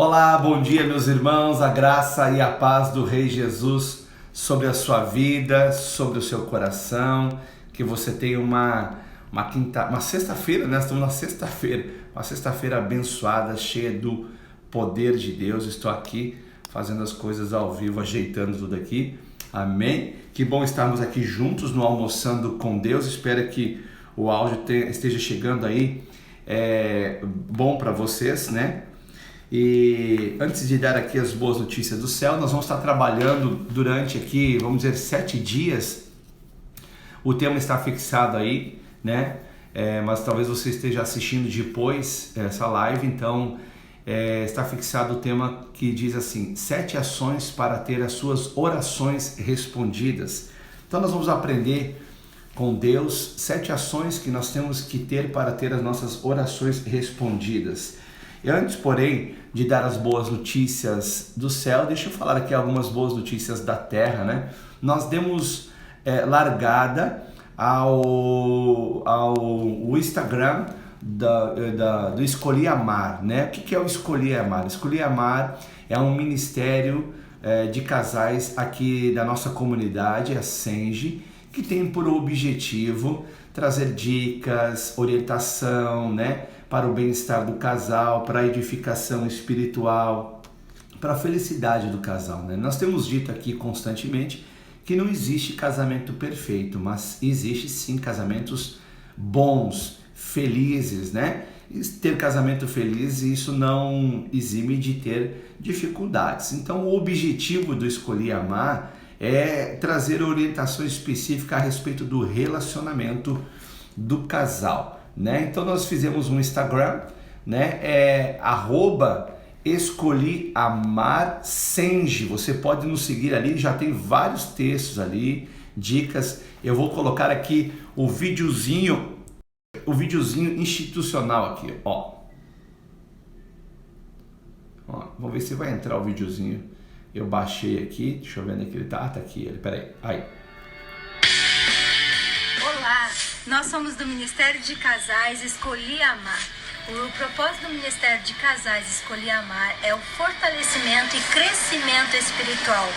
Olá, bom dia meus irmãos, a graça e a paz do Rei Jesus sobre a sua vida, sobre o seu coração, que você tenha uma sexta-feira, né? Estamos na sexta-feira, uma sexta-feira abençoada, cheia do poder de Deus. Estou aqui fazendo as coisas ao vivo, ajeitando tudo aqui, amém? Que bom estarmos aqui juntos no Almoçando com Deus. Espero que o áudio esteja chegando aí, bom para vocês, né? E antes de dar aqui as boas notícias do céu, nós vamos estar trabalhando durante aqui, vamos dizer, 7 dias. O tema está fixado aí, né? Mas talvez você esteja assistindo depois essa live, então está fixado o tema que diz assim: 7 ações para ter as suas orações respondidas. Então nós vamos aprender com Deus 7 ações que nós temos que ter para ter as nossas orações respondidas. E antes, porém, de dar as boas notícias do céu, deixa eu falar aqui algumas boas notícias da terra, né? Nós demos largada ao Instagram do Escolhi Amar, né? O que é o Escolhi Amar? Escolhi Amar é um ministério de casais aqui da nossa comunidade, a Senge, que tem por objetivo trazer dicas, orientação, né? Para o bem-estar do casal, para a edificação espiritual, para a felicidade do casal, né? Nós temos dito aqui constantemente que não existe casamento perfeito, mas existe sim casamentos bons, felizes, né? E ter casamento feliz, isso não exime de ter dificuldades. Então o objetivo do Escolhi Amar é trazer orientação específica a respeito do relacionamento do casal, né? Então nós fizemos um Instagram, né? Escolhi Amar Senge. Você pode nos seguir ali, já tem vários textos ali, dicas. Eu vou colocar aqui o videozinho institucional aqui, ó. Vamos ver se vai entrar o videozinho. Eu baixei aqui, deixa eu ver onde é que ele tá. Ah, tá aqui ele, peraí. Aí. Olá, nós somos do Ministério de Casais Escolhi Amar. O propósito do Ministério de Casais Escolhi Amar é o fortalecimento e crescimento espiritual,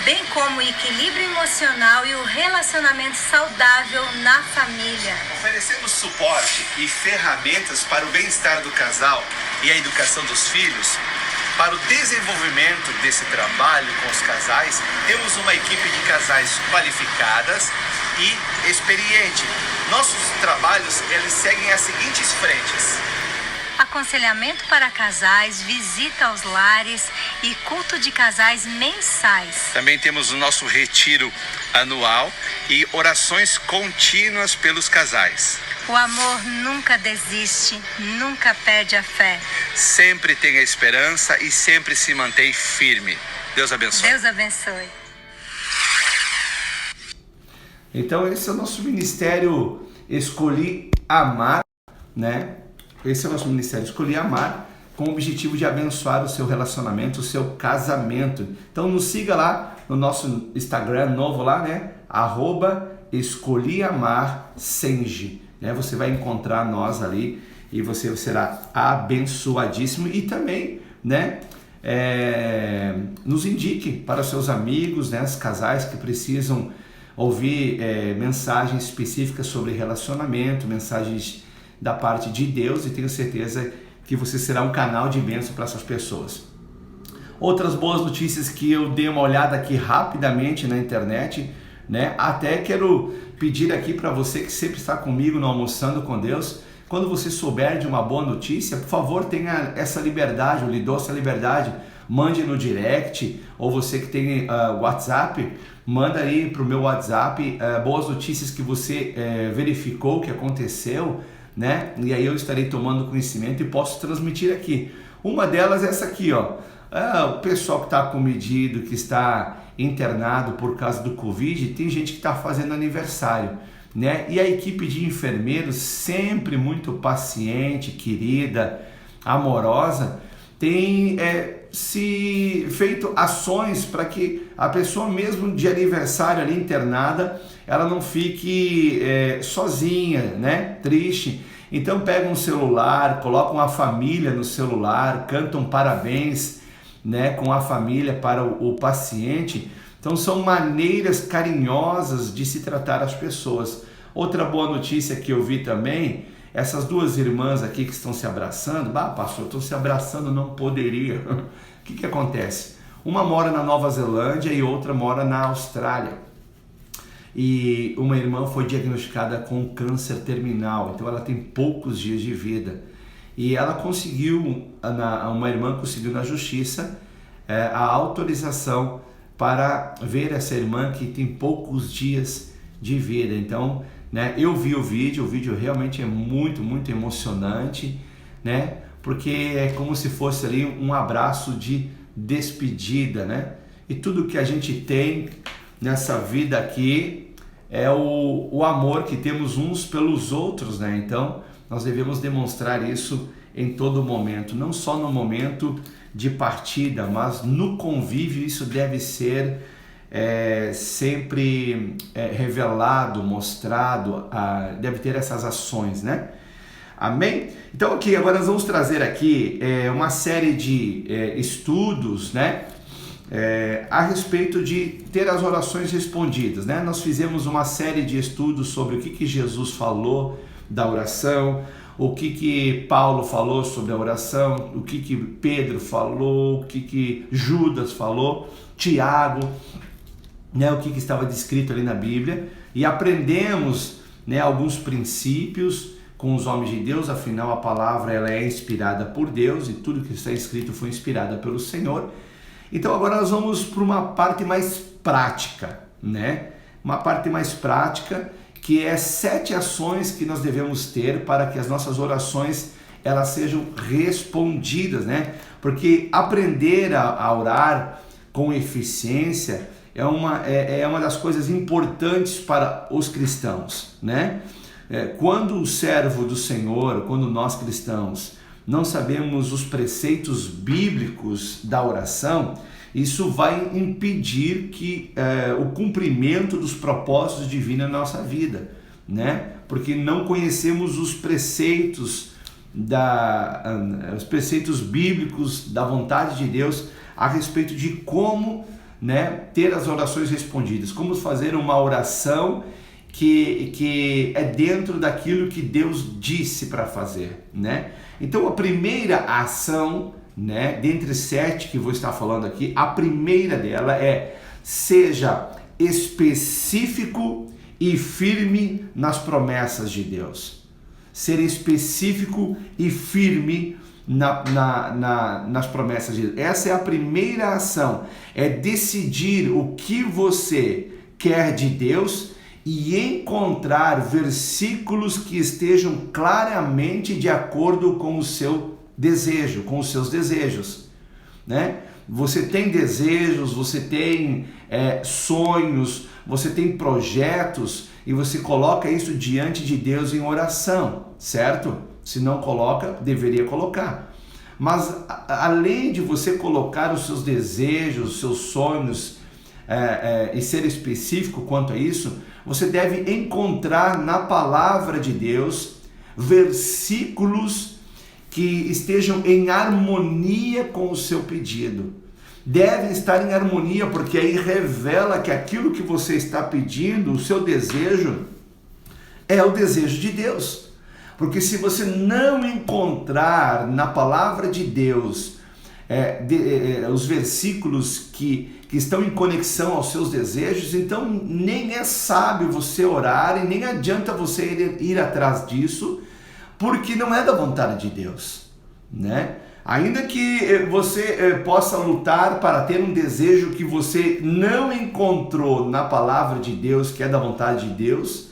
bem como o equilíbrio emocional e o relacionamento saudável na família. Oferecemos suporte e ferramentas para o bem-estar do casal e a educação dos filhos. Para o desenvolvimento desse trabalho com os casais, temos uma equipe de casais qualificadas e experiente. Nossos trabalhos, eles seguem as seguintes frentes: aconselhamento para casais, visita aos lares e culto de casais mensais. Também temos o nosso retiro anual e orações contínuas pelos casais. O amor nunca desiste, nunca perde a fé. Sempre tem a esperança e sempre se mantém firme. Deus abençoe. Deus abençoe. Então esse é o nosso ministério Escolhi Amar, né? Esse é o nosso ministério Escolhi Amar, com o objetivo de abençoar o seu relacionamento, o seu casamento. Então nos siga lá no nosso Instagram novo lá, né? @Escolhi Amar Senge, né? Você vai encontrar nós ali e você será abençoadíssimo. E também, né? Nos indique para os seus amigos, né? Os casais que precisam ouvir mensagens específicas sobre relacionamento, mensagens da parte de Deus, e tenho certeza que você será um canal de bênção para essas pessoas. Outras boas notícias que eu dei uma olhada aqui rapidamente na internet, né? Até quero pedir aqui para você que sempre está comigo no Almoçando com Deus, quando você souber de uma boa notícia, por favor, tenha essa liberdade, eu lhe dou essa liberdade, mande no direct, ou você que tem WhatsApp, manda aí para o meu WhatsApp boas notícias que você verificou que aconteceu, né? E aí eu estarei tomando conhecimento e posso transmitir aqui. Uma delas é essa aqui, ó. O pessoal que está acometido, que está internado por causa do Covid, tem gente que está fazendo aniversário, né? E a equipe de enfermeiros, sempre muito paciente, querida, amorosa, tem se feito ações para que a pessoa mesmo de aniversário ali internada, ela não fique sozinha, né? Triste. Então pegam um celular, colocam a família no celular, cantam parabéns, né, com a família para o paciente. Então são maneiras carinhosas de se tratar as pessoas. Outra boa notícia que eu vi também, essas duas irmãs aqui que estão se abraçando, pastor, estão se abraçando, não poderia. O que acontece? Uma mora na Nova Zelândia e outra mora na Austrália. E uma irmã foi diagnosticada com câncer terminal, então ela tem poucos dias de vida. E ela conseguiu, uma irmã conseguiu na justiça a autorização para ver essa irmã que tem poucos dias de vida. Então, né, eu vi o vídeo realmente é muito, muito emocionante, né, porque é como se fosse ali um abraço de despedida, né? E tudo que a gente tem nessa vida aqui é o amor que temos uns pelos outros, né? Então, nós devemos demonstrar isso em todo momento, não só no momento de partida, mas no convívio isso deve ser sempre revelado, mostrado, deve ter essas ações, né? Amém? Então, ok, agora nós vamos trazer aqui uma série de estudos, né? A respeito de ter as orações respondidas, né? Nós fizemos uma série de estudos sobre o que Jesus falou da oração, o que Paulo falou sobre a oração, o que Pedro falou, o que Judas falou, Tiago, né? O que estava descrito ali na Bíblia, e aprendemos, né, alguns princípios com os homens de Deus. Afinal a palavra ela é inspirada por Deus e tudo que está escrito foi inspirado pelo Senhor. Então agora nós vamos para uma parte mais prática, né? Uma parte mais prática, que é 7 ações que nós devemos ter para que as nossas orações elas sejam respondidas, né? Porque aprender a orar com eficiência é uma das coisas importantes para os cristãos, né? Quando o servo do Senhor, quando nós cristãos não sabemos os preceitos bíblicos da oração, isso vai impedir o cumprimento dos propósitos divinos na nossa vida, né? Porque não conhecemos os preceitos bíblicos da vontade de Deus a respeito de como, né, ter as orações respondidas, como fazer uma oração que é dentro daquilo que Deus disse para fazer, né? Então a primeira ação, né, dentre 7 que vou estar falando aqui, a primeira dela é: seja específico e firme nas promessas de Deus. Ser específico e firme nas promessas de Deus. Essa é a primeira ação, é decidir o que você quer de Deus e encontrar versículos que estejam claramente de acordo com o seu desejo, com os seus desejos, né? Você tem desejos, você tem sonhos, você tem projetos e você coloca isso diante de Deus em oração, certo? Se não coloca, deveria colocar. Mas além de você colocar os seus desejos, os seus sonhos e ser específico quanto a isso, você deve encontrar na palavra de Deus versículos que estejam em harmonia com o seu pedido. Devem estar em harmonia, porque aí revela que aquilo que você está pedindo, o seu desejo, é o desejo de Deus. Porque se você não encontrar na palavra de Deus os versículos que estão em conexão aos seus desejos, então nem é sábio você orar e nem adianta você ir atrás disso, porque não é da vontade de Deus, né? Ainda que você possa lutar para ter um desejo que você não encontrou na palavra de Deus, que é da vontade de Deus,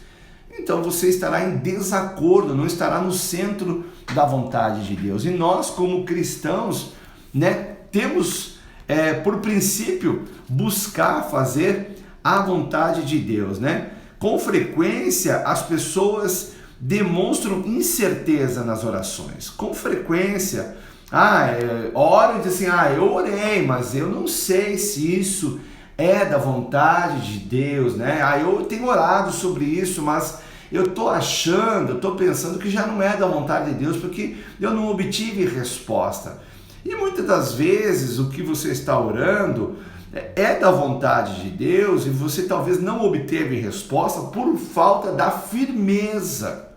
então você estará em desacordo, não estará no centro da vontade de Deus. E nós, como cristãos, né, temos por princípio buscar fazer a vontade de Deus, né? Com frequência as pessoas demonstram incerteza nas orações. Com frequência, oram e dizem assim, eu orei, mas eu não sei se isso é da vontade de Deus, né? Eu tenho orado sobre isso, mas eu estou pensando que já não é da vontade de Deus, porque eu não obtive resposta. E muitas das vezes o que você está orando é da vontade de Deus e você talvez não obteve resposta por falta da firmeza.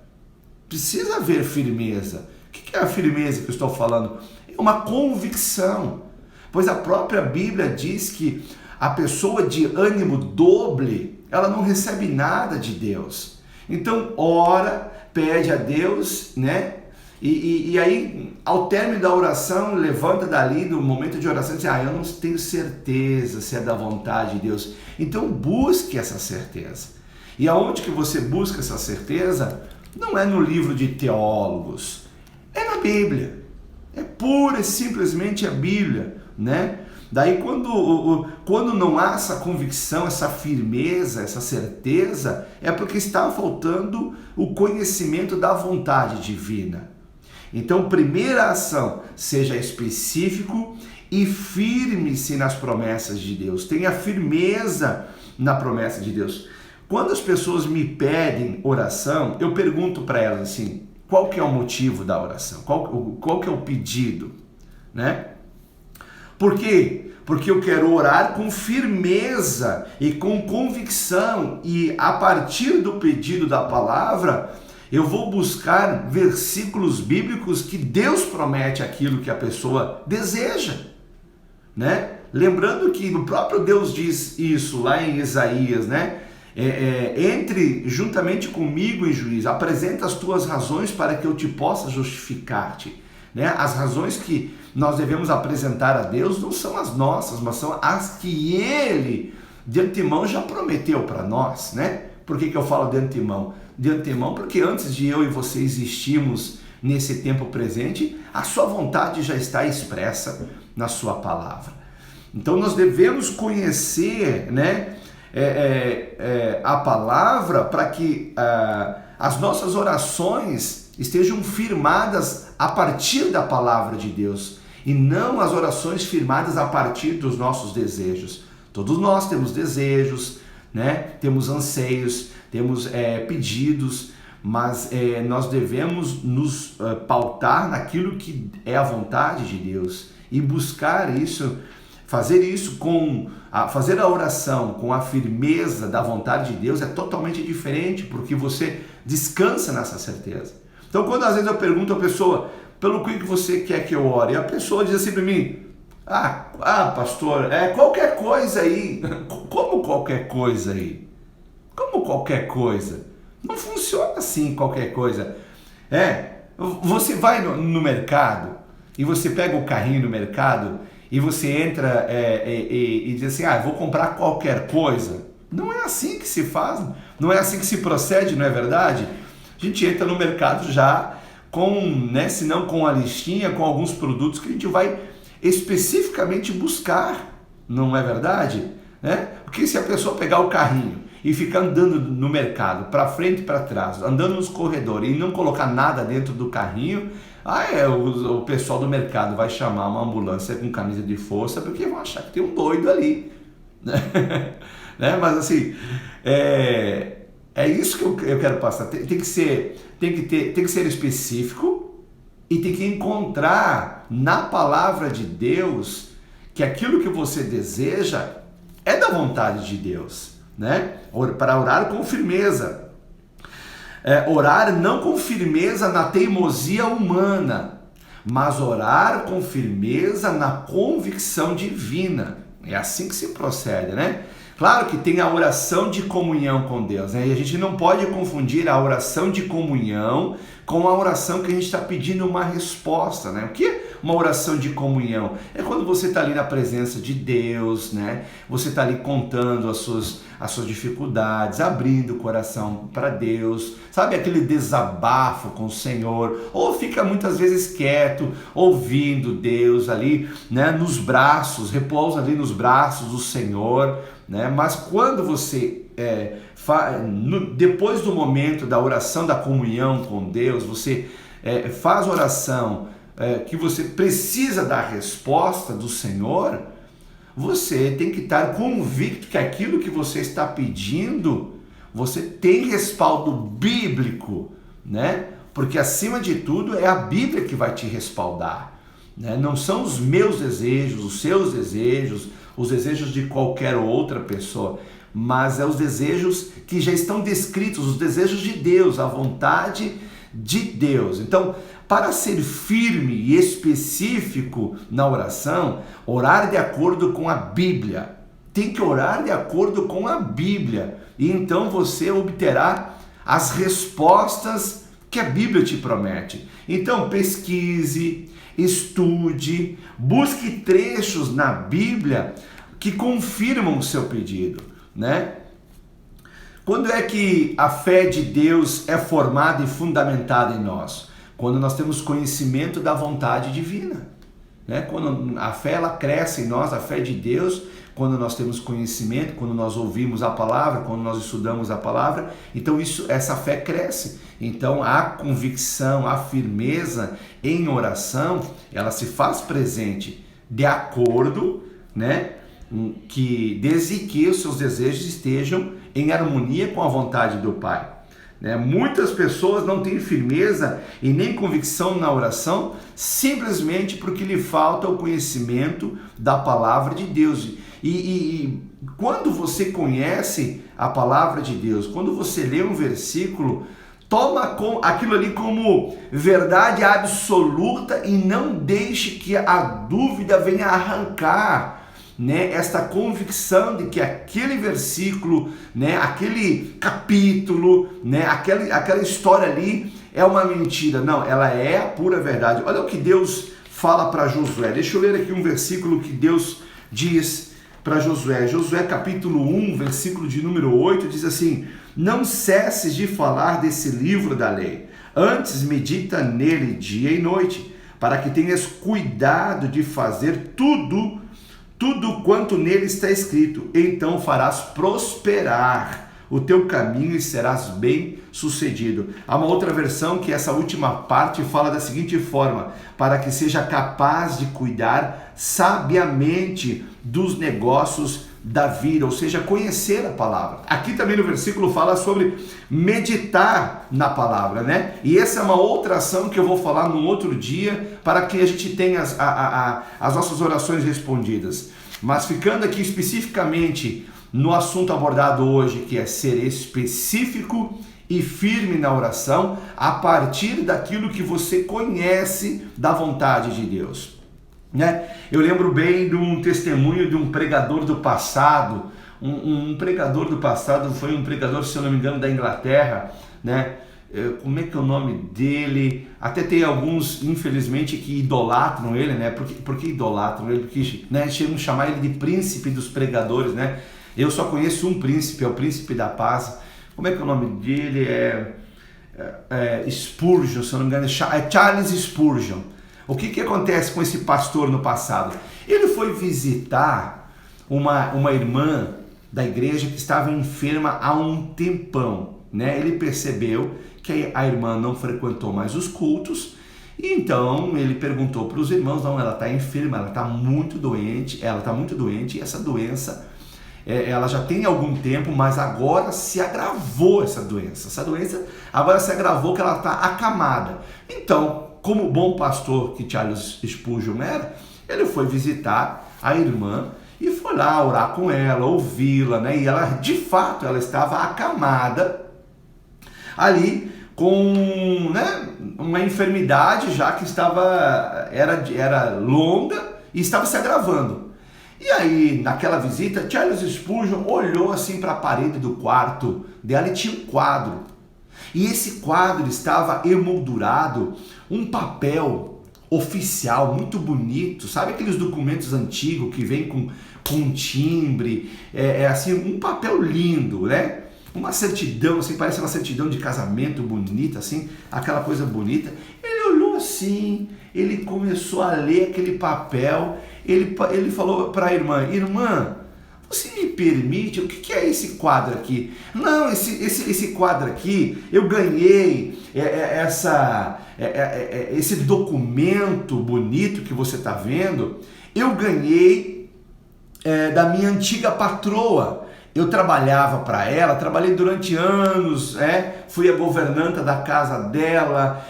Precisa haver firmeza. O que é a firmeza que eu estou falando? É uma convicção. Pois a própria Bíblia diz que a pessoa de ânimo doble, ela não recebe nada de Deus. Então, ora, pede a Deus, né? E aí, ao término da oração, levanta dali, no momento de oração, e diz, eu não tenho certeza se é da vontade de Deus. Então, busque essa certeza. E aonde que você busca essa certeza? Não é no livro de teólogos, é na Bíblia. É pura e simplesmente a Bíblia, né? Daí quando não há essa convicção, essa firmeza, essa certeza, é porque está faltando o conhecimento da vontade divina. Então, primeira ação, seja específico e firme-se nas promessas de Deus. Tenha firmeza na promessa de Deus. Quando as pessoas me pedem oração, eu pergunto para elas assim, qual que é o motivo da oração? Qual que é o pedido? Né? Por quê? Porque eu quero orar com firmeza e com convicção, e a partir do pedido da palavra, eu vou buscar versículos bíblicos que Deus promete aquilo que a pessoa deseja, né? Lembrando que o próprio Deus diz isso lá em Isaías, né? Entre juntamente comigo em juízo, apresenta as tuas razões para que eu te possa justificar-te. Né? As razões que nós devemos apresentar a Deus não são as nossas, mas são as que Ele de antemão já prometeu para nós, né? Por que eu falo de antemão? De antemão porque antes de eu e você existirmos nesse tempo presente, a sua vontade já está expressa na sua palavra. Então nós devemos conhecer, né, a palavra para que as nossas orações estejam firmadas a partir da palavra de Deus e não as orações firmadas a partir dos nossos desejos. Todos nós temos desejos, né? Temos anseios, temos pedidos, mas nós devemos nos pautar naquilo que é a vontade de Deus e buscar isso, fazer isso fazer a oração com a firmeza da vontade de Deus é totalmente diferente, porque você descansa nessa certeza. Então, quando às vezes eu pergunto à pessoa, pelo que você quer que eu ore? E a pessoa diz assim para mim, pastor, qualquer coisa aí. Como qualquer coisa aí? Como qualquer coisa? Não funciona assim qualquer coisa. Você vai no mercado e você pega o carrinho no mercado e você entra e diz assim, vou comprar qualquer coisa. Não é assim que se faz, não é assim que se procede, não é verdade? A gente entra no mercado já com, né, se não com a listinha, com alguns produtos que a gente vai especificamente buscar, não é verdade? Né? Porque se a pessoa pegar o carrinho e ficar andando no mercado, para frente e para trás, andando nos corredores e não colocar nada dentro do carrinho, o pessoal do mercado vai chamar uma ambulância com camisa de força porque vão achar que tem um doido ali. Né? Mas assim, é isso que eu quero passar. Tem que ser específico e tem que encontrar na palavra de Deus que aquilo que você deseja é da vontade de Deus, né? Para orar com firmeza. Orar não com firmeza na teimosia humana, mas orar com firmeza na convicção divina. É assim que se procede, né? Claro que tem a oração de comunhão com Deus, né? E a gente não pode confundir a oração de comunhão com a oração que a gente está pedindo uma resposta, né? O que é uma oração de comunhão? É quando você está ali na presença de Deus, né? Você está ali contando as suas dificuldades, abrindo o coração para Deus, sabe? Aquele desabafo com o Senhor, ou fica muitas vezes quieto, ouvindo Deus ali, né? Nos braços, repousa ali nos braços do Senhor, né? Mas quando você depois do momento da oração da comunhão com Deus, você faz oração que você precisa da resposta do Senhor, você tem que estar convicto que aquilo que você está pedindo, você tem respaldo bíblico, né? Porque acima de tudo é a Bíblia que vai te respaldar, né? Não são os meus desejos, os seus desejos, os desejos de qualquer outra pessoa, mas é os desejos que já estão descritos, os desejos de Deus, a vontade de Deus. Então, para ser firme e específico na oração, orar de acordo com a Bíblia. Tem que orar de acordo com a Bíblia. E então você obterá as respostas que a Bíblia te promete. Então pesquise, estude, busque trechos na Bíblia que confirmam o seu pedido, né? Quando é que a fé de Deus é formada e fundamentada em nós? Quando nós temos conhecimento da vontade divina, né? Quando a fé ela cresce em nós, a fé de Deus, quando nós temos conhecimento, quando nós ouvimos a palavra, quando nós estudamos a palavra, então essa fé cresce. Então a convicção, a firmeza em oração, ela se faz presente de acordo, né, desde que os seus desejos estejam em harmonia com a vontade do Pai. Muitas pessoas não têm firmeza e nem convicção na oração simplesmente porque lhe falta o conhecimento da palavra de Deus. E quando você conhece a palavra de Deus, quando você lê um versículo, toma aquilo ali como verdade absoluta e não deixe que a dúvida venha arrancar, né, esta convicção de que aquele versículo, né, aquele capítulo, né, aquela história ali é uma mentira. Não, ela é a pura verdade. Olha o que Deus fala para Josué. Deixa eu ler aqui um versículo que Deus diz para Josué. Josué capítulo 1, versículo de número 8, diz assim: não cesses de falar desse livro da lei, antes medita nele dia e noite, para que tenhas cuidado de fazer tudo quanto nele está escrito, então farás prosperar o teu caminho e serás bem sucedido. Há uma outra versão que essa última parte fala da seguinte forma: para que seja capaz de cuidar sabiamente dos negócios da vida, ou seja, conhecer a palavra. Aqui também no versículo fala sobre meditar na palavra, né? E essa é uma outra ação que eu vou falar num outro dia, para que a gente tenha as nossas orações respondidas. Mas ficando aqui especificamente no assunto abordado hoje, que é ser específico e firme na oração, a partir daquilo que você conhece da vontade de Deus, né? Eu lembro bem de um testemunho de um pregador do passado. Um pregador do passado foi um pregador, se eu não me engano, da Inglaterra, né? Como é que é o nome dele? Até tem alguns, infelizmente, que idolatram ele, né? Por que idolatram ele? Porque, né, chegam a chamar ele de príncipe dos pregadores, né? Eu só conheço um príncipe, é o príncipe da paz. Como é que é o nome dele? Spurgeon, se eu não me engano, é Charles Spurgeon. O que acontece com esse pastor no passado? Ele foi visitar uma irmã da igreja que estava enferma há um tempão, né? Ele percebeu que a irmã não frequentou mais os cultos, e então ele perguntou para os irmãos: não, ela está enferma, ela está muito doente, e essa doença, ela já tem algum tempo, mas agora se agravou essa doença agora se agravou, que ela está acamada. Então, como bom pastor que Charles Spurgeon era, ele foi visitar a irmã e foi lá orar com ela, ouvi-la, né? E ela, de fato, ela estava acamada ali com, né, uma enfermidade já que era longa e estava se agravando. E aí, naquela visita, Charles Spurgeon olhou assim para a parede do quarto dela e tinha um quadro. E esse quadro estava emoldurado, um papel oficial muito bonito, sabe aqueles documentos antigos que vem com timbre, assim, um papel lindo, né? Uma certidão, assim, parece uma certidão de casamento bonita, assim, aquela coisa bonita. Ele olhou assim, ele começou a ler aquele papel, ele falou para a irmã: irmã, você me permite, o que é esse quadro aqui? Não, esse quadro aqui, eu ganhei esse documento bonito que você está vendo, eu ganhei da minha antiga patroa. Eu trabalhava para ela, trabalhei durante anos, fui a governanta da casa dela,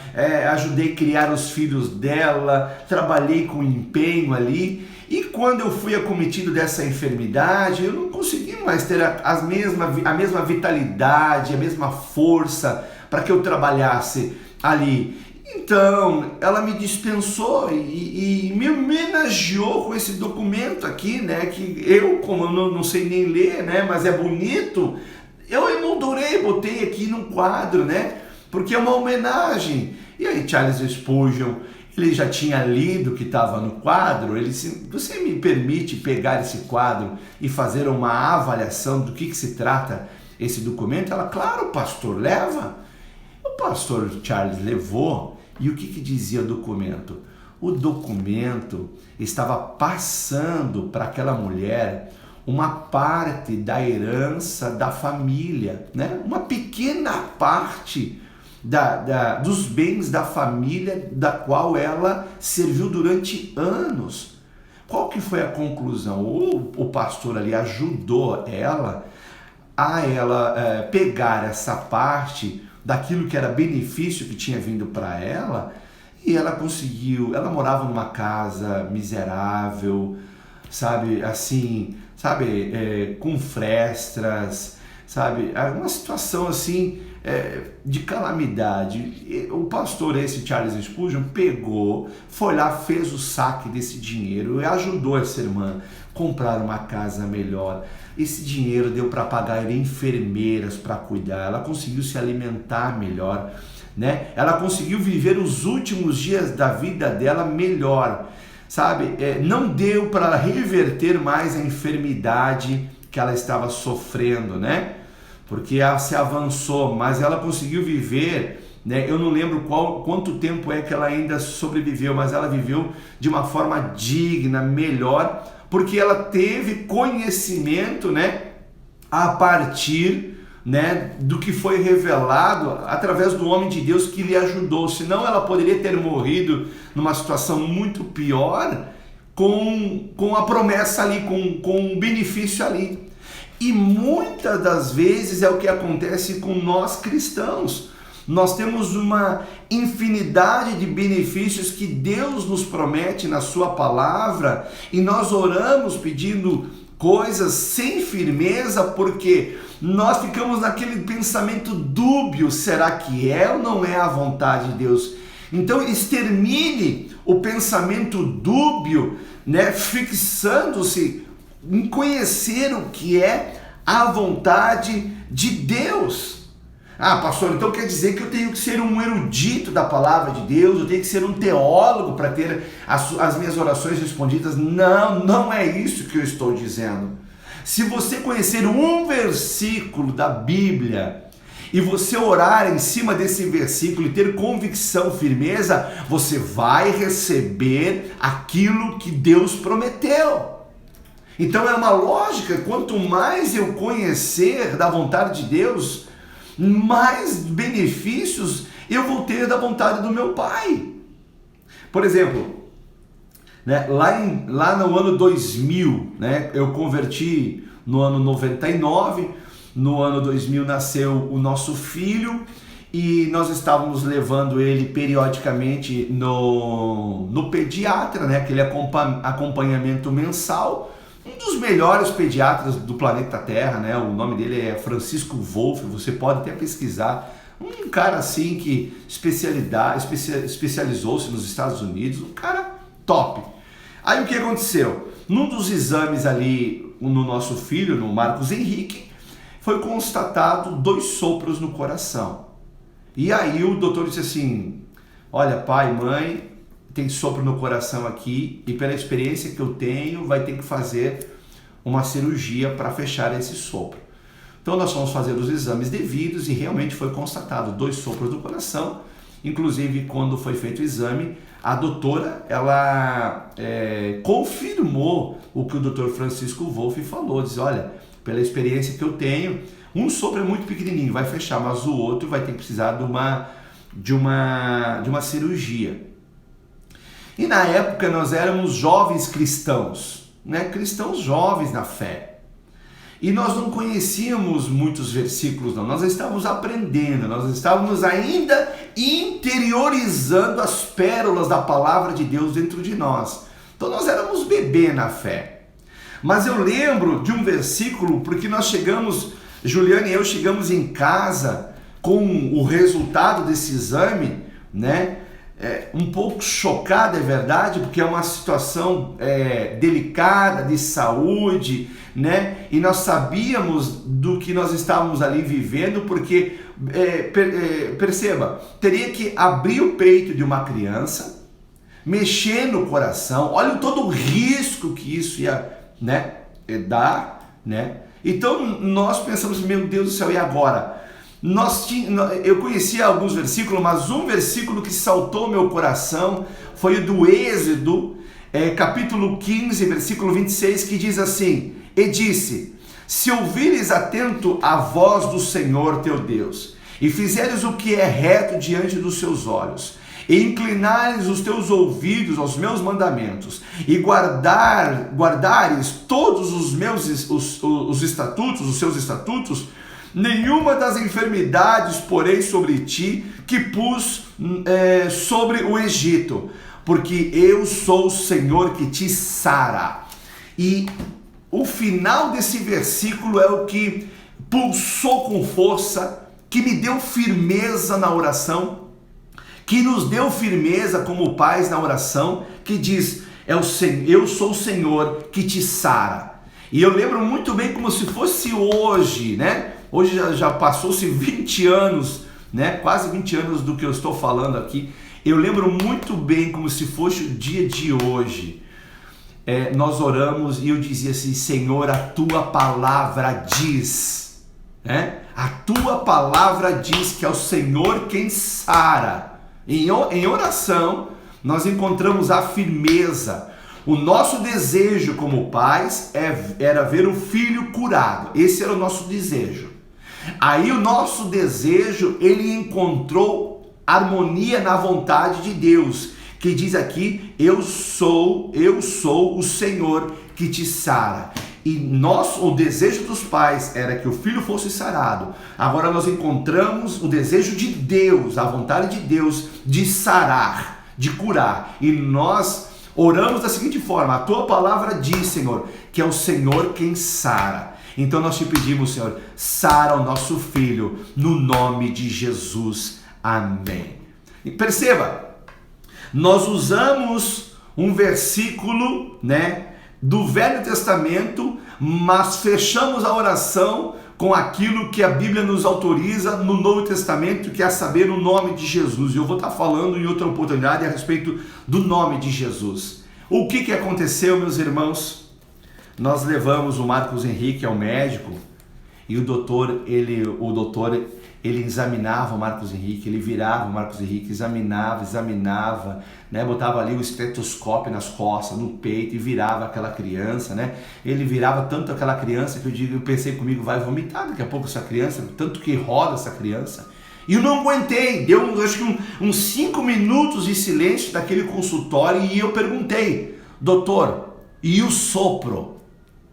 ajudei a criar os filhos dela, trabalhei com empenho ali. E quando eu fui acometido dessa enfermidade, eu não consegui mais ter a mesma vitalidade, a mesma força para que eu trabalhasse ali. Então, ela me dispensou e me homenageou com esse documento aqui, né? Que eu, como eu não sei nem ler, né? Mas é bonito, eu emoldurei, botei aqui num quadro, né? Porque é uma homenagem. E aí Charles Spurgeon, ele já tinha lido o que estava no quadro, ele disse, você me permite pegar esse quadro e fazer uma avaliação do que se trata esse documento? Ela, claro, pastor, leva. O pastor Charles levou, e o que dizia o documento? O documento estava passando para aquela mulher uma parte da herança da família, né? Uma pequena parte dos bens da família da qual ela serviu durante anos. Qual que foi a conclusão? O pastor ali ajudou ela a pegar essa parte daquilo que era benefício que tinha vindo para ela, e ela conseguiu. Ela morava numa casa miserável, com frestas, uma situação assim de calamidade. E o pastor, esse Charles Spurgeon, pegou, foi lá, fez o saque desse dinheiro e ajudou essa irmã a comprar uma casa melhor. Esse dinheiro deu para pagar enfermeiras para cuidar, ela conseguiu se alimentar melhor, né? Ela conseguiu viver os últimos dias da vida dela melhor, não deu para reverter mais a enfermidade que ela estava sofrendo, né? Porque ela se avançou, mas ela conseguiu viver, né? Eu não lembro quanto tempo é que ela ainda sobreviveu, mas ela viveu de uma forma digna, melhor, porque ela teve conhecimento, né, a partir, né, do que foi revelado através do homem de Deus que lhe ajudou. Senão ela poderia ter morrido numa situação muito pior com a promessa ali, com o benefício ali. E muitas das vezes é o que acontece com nós cristãos. Nós temos uma infinidade de benefícios que Deus nos promete na sua palavra e nós oramos pedindo coisas sem firmeza porque nós ficamos naquele pensamento dúbio, será que é ou não é a vontade de Deus? Então extermine o pensamento dúbio, né, fixando-se em conhecer o que é a vontade de Deus. Ah, pastor, então quer dizer que eu tenho que ser um erudito da palavra de Deus, eu tenho que ser um teólogo para ter as minhas orações respondidas? Não, não é isso que eu estou dizendo. Se você conhecer um versículo da Bíblia e você orar em cima desse versículo e ter convicção, firmeza, você vai receber aquilo que Deus prometeu. Então é uma lógica, quanto mais eu conhecer da vontade de Deus, mais benefícios eu vou ter da vontade do meu Pai. Por exemplo, né, lá no ano 2000, né, eu converti no ano 99, no ano 2000 nasceu o nosso filho e nós estávamos levando ele periodicamente no pediatra, né, aquele acompanhamento mensal. Um dos melhores pediatras do planeta Terra, né? O nome dele é Francisco Wolff, você pode até pesquisar. Um cara assim que especializou-se nos Estados Unidos, um cara top. Aí o que aconteceu? Num dos exames ali no nosso filho, no Marcos Henrique, foi constatado 2 sopros no coração. E aí o doutor disse assim, olha, pai, mãe, tem sopro no coração aqui e pela experiência que eu tenho, vai ter que fazer uma cirurgia para fechar esse sopro. Então nós fomos fazer os exames devidos e realmente foi constatado 2 sopros no coração. Inclusive, quando foi feito o exame, a doutora, ela confirmou o que o doutor Francisco Wolff falou. Diz, olha, pela experiência que eu tenho, um sopro é muito pequenininho, vai fechar, mas o outro vai ter que precisar de uma cirurgia. E na época nós éramos jovens cristãos, né? Cristãos jovens na fé. E nós não conhecíamos muitos versículos, não. Nós estávamos aprendendo, nós estávamos ainda interiorizando as pérolas da palavra de Deus dentro de nós. Então nós éramos bebê na fé. Mas eu lembro de um versículo, porque nós chegamos, Juliana e eu chegamos em casa com o resultado desse exame, né? Um pouco chocado, é verdade, porque é uma situação delicada de saúde, né? E nós sabíamos do que nós estávamos ali vivendo, porque, perceba, teria que abrir o peito de uma criança, mexer no coração, olha todo o risco que isso ia, né, dar, né? Então nós pensamos, meu Deus do céu, e agora? Eu conhecia alguns versículos, mas um versículo que saltou meu coração foi o do Êxodo, capítulo 15, versículo 26, que diz assim: e disse, se ouvires atento a voz do Senhor teu Deus, e fizeres o que é reto diante dos seus olhos, e inclinares os teus ouvidos aos meus mandamentos, e guardares todos os meus os estatutos, os seus estatutos, nenhuma das enfermidades porei sobre ti que pus sobre o Egito, porque eu sou o Senhor que te sara. E o final desse versículo é o que pulsou com força, que me deu firmeza na oração, que nos deu firmeza como pais na oração, que diz, eu sou o Senhor que te sara. E eu lembro muito bem como se fosse hoje, né? Hoje já passou-se 20 anos, né? Quase 20 anos do que eu estou falando aqui. Eu lembro muito bem como se fosse o dia de hoje. Nós oramos e eu dizia assim, Senhor, a tua palavra diz, né? A tua palavra diz que é o Senhor quem sara. Em oração, nós encontramos a firmeza. O nosso desejo como pais era ver o filho curado. Esse era o nosso desejo. Aí o nosso desejo, ele encontrou harmonia na vontade de Deus, que diz aqui, eu sou o Senhor que te sara. E o desejo dos pais era que o filho fosse sarado. Agora nós encontramos o desejo de Deus, a vontade de Deus de sarar, de curar. E nós oramos da seguinte forma, a tua palavra diz, Senhor, que é o Senhor quem sara. Então nós te pedimos, Senhor, sara o nosso filho, no nome de Jesus. Amém. E perceba, nós usamos um versículo, né, do Velho Testamento, mas fechamos a oração com aquilo que a Bíblia nos autoriza no Novo Testamento, que é saber o nome de Jesus. E eu vou estar falando em outra oportunidade a respeito do nome de Jesus. O que aconteceu, meus irmãos? Nós levamos o Marcos Henrique ao médico e o doutor ele examinava o Marcos Henrique, ele virava o Marcos Henrique, examinava, né? Botava ali o estetoscópio nas costas, no peito e virava aquela criança, né? Ele virava tanto aquela criança que eu pensei comigo, vai vomitar daqui a pouco essa criança, tanto que roda essa criança. E eu não aguentei, deu acho que uns 5 minutos de silêncio daquele consultório e eu perguntei, doutor, e o sopro?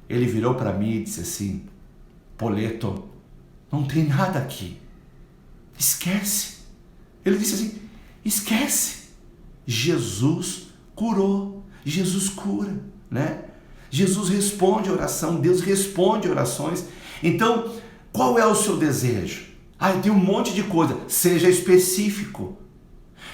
Ele virou para mim e disse assim, Poleto, não tem nada aqui. Esquece. Ele disse assim, esquece. Jesus curou. Jesus cura, né? Jesus responde a oração. Deus responde orações. Então, qual é o seu desejo? Tem um monte de coisa. Seja específico.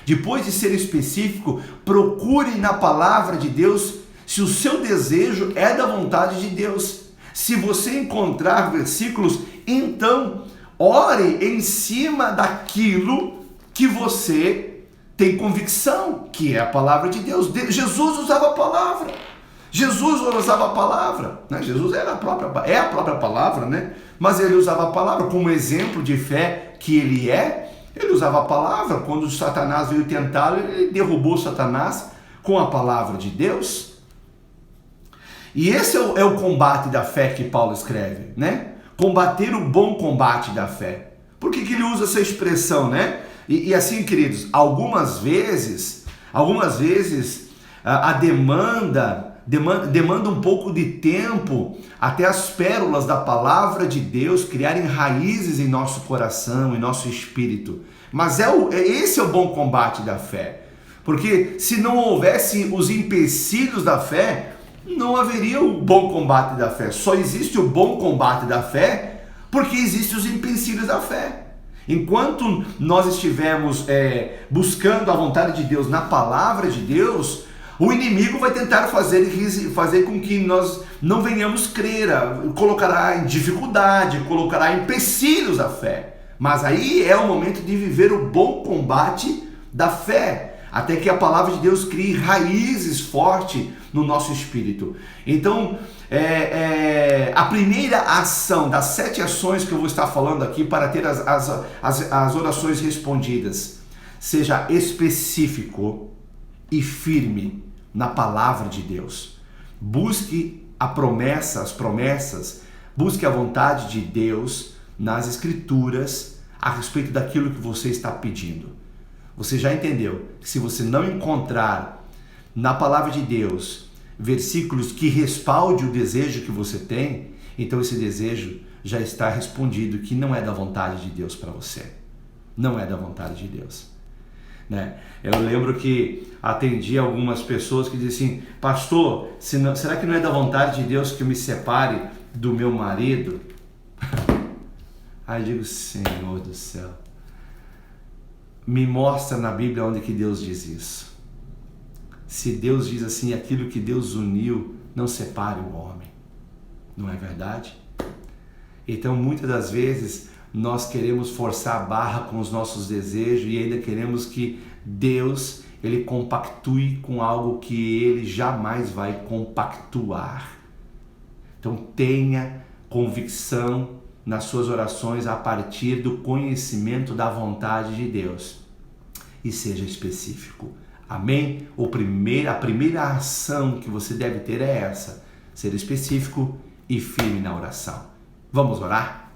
Depois de ser específico, procure na palavra de Deus se o seu desejo é da vontade de Deus. Se você encontrar versículos, então ore em cima daquilo que você tem convicção, que é a palavra de Deus. Jesus usava a palavra. Jesus usava a palavra, né? Jesus é a própria palavra, né? Mas ele usava a palavra como exemplo de fé que ele usava a palavra. Quando Satanás veio tentá-lo, ele derrubou Satanás com a palavra de Deus. E esse é o combate da fé que Paulo escreve, né? Combater o bom combate da fé. Por que ele usa essa expressão, né? E assim, queridos, algumas vezes a demanda demanda um pouco de tempo até as pérolas da palavra de Deus criarem raízes em nosso coração, em nosso espírito. Mas esse é o bom combate da fé. Porque se não houvesse os empecilhos da fé, não haveria o bom combate da fé. Só existe o bom combate da fé porque existem os empecilhos da fé. Enquanto nós estivermos buscando a vontade de Deus na palavra de Deus, o inimigo vai tentar fazer com que nós não venhamos crer, colocará em dificuldade, colocará empecilhos à fé. Mas aí é o momento de viver o bom combate da fé, até que a palavra de Deus crie raízes fortes no nosso espírito. Então, a primeira ação das 7 ações que eu vou estar falando aqui para ter as orações respondidas, seja específico e firme na palavra de Deus. Busque as promessas, busque a vontade de Deus nas Escrituras a respeito daquilo que você está pedindo. Você já entendeu que se você não encontrar na palavra de Deus versículos que respaldem o desejo que você tem, então esse desejo já está respondido, que não é da vontade de Deus para você. Não é da vontade de Deus. Né? Eu lembro que atendi algumas pessoas que diziam assim: pastor, será que não é da vontade de Deus que eu me separe do meu marido? Aí eu digo: Senhor do céu, me mostra na Bíblia onde que Deus diz isso. Se Deus diz assim, aquilo que Deus uniu, não separe o homem. Não é verdade? Então, muitas das vezes, nós queremos forçar a barra com os nossos desejos e ainda queremos que Deus, ele compactue com algo que ele jamais vai compactuar. Então, tenha convicção nas suas orações a partir do conhecimento da vontade de Deus e seja específico. Amém? A primeira ação que você deve ter é essa: ser específico e firme na oração. Vamos orar?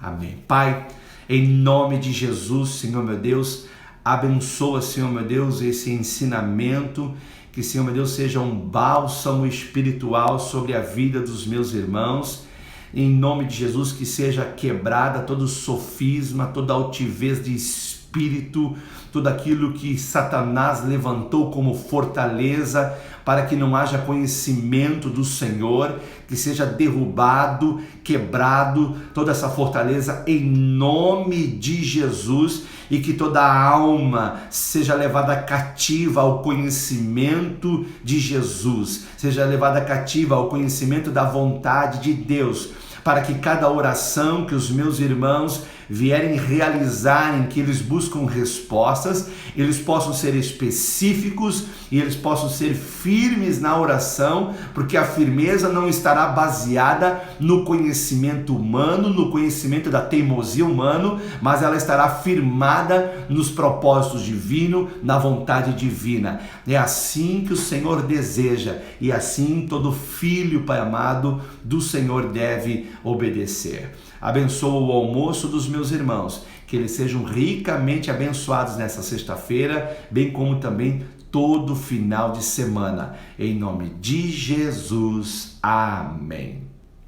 Amém. Pai, em nome de Jesus, Senhor meu Deus, abençoa, Senhor meu Deus, esse ensinamento, que, Senhor meu Deus, seja um bálsamo espiritual sobre a vida dos meus irmãos. Em nome de Jesus, que seja quebrada todo sofisma, toda altivez de espírito, tudo aquilo que Satanás levantou como fortaleza para que não haja conhecimento do Senhor, que seja derrubado, quebrado toda essa fortaleza em nome de Jesus, e que toda alma seja levada cativa ao conhecimento de Jesus, seja levada cativa ao conhecimento da vontade de Deus, para que cada oração que os meus irmãos vierem realizarem, que eles buscam respostas, eles possam ser específicos e eles possam ser firmes na oração, porque a firmeza não estará baseada no conhecimento humano, no conhecimento da teimosia humana, mas ela estará firmada nos propósitos divinos, na vontade divina. É assim que o Senhor deseja e assim todo filho, Pai amado, do Senhor deve obedecer. Abençoa o almoço dos meus irmãos, que eles sejam ricamente abençoados nessa sexta-feira, bem como também todo final de semana. Em nome de Jesus. Amém.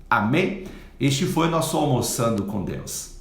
Amém? Este foi nosso Almoçando com Deus.